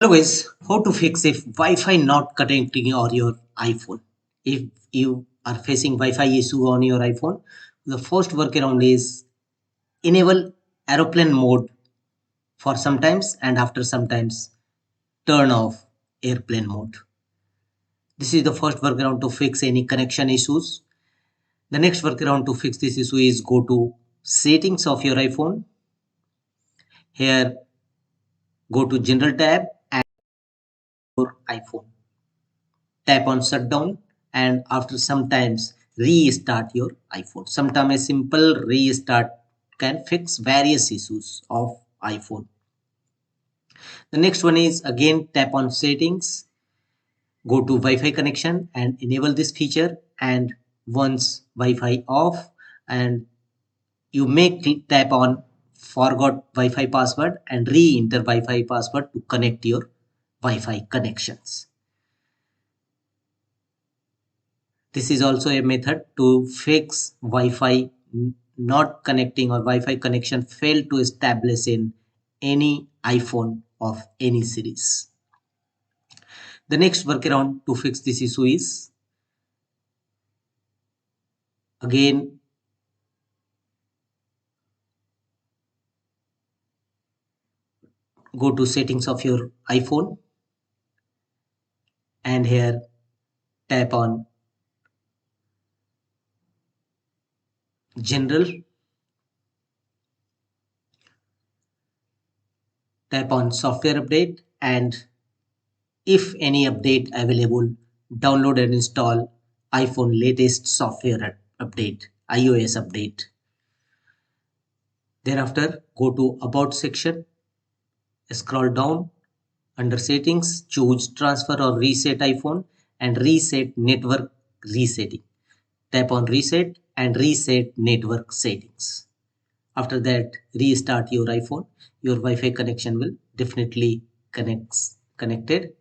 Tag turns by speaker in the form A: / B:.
A: Hello guys, how to fix if Wi-Fi not connecting on your iPhone? If you are facing Wi-Fi issue on your iPhone, the first workaround is enable aeroplane mode for sometimes and after sometimes turn off airplane mode. This is the first workaround to fix any connection issues. The next workaround to fix this issue is go to settings of your iPhone. Here go to general tab and your iPhone. Tap on shutdown and after some times restart your iPhone. Sometimes a simple restart can fix various issues of iPhone. The next one is again tap on settings, go to Wi-Fi connection and enable this feature, and once Wi-Fi off and you may tap on forgot Wi-Fi password and re-enter Wi-Fi password to connect your Wi-Fi connections. This is also a method to fix Wi-Fi not connecting or Wi-Fi connection failed to establish in any iPhone of any series. The next workaround to fix this issue is again go to settings of your iPhone and here tap on general, tap on software update, and if any update available, download and install iPhone latest software update, iOS update. Thereafter, go to About section, scroll down, under Settings, choose Transfer or Reset iPhone and Reset Network Resetting. Tap on Reset and reset network settings. After that, restart your iPhone. Your Wi-Fi connection will definitely connected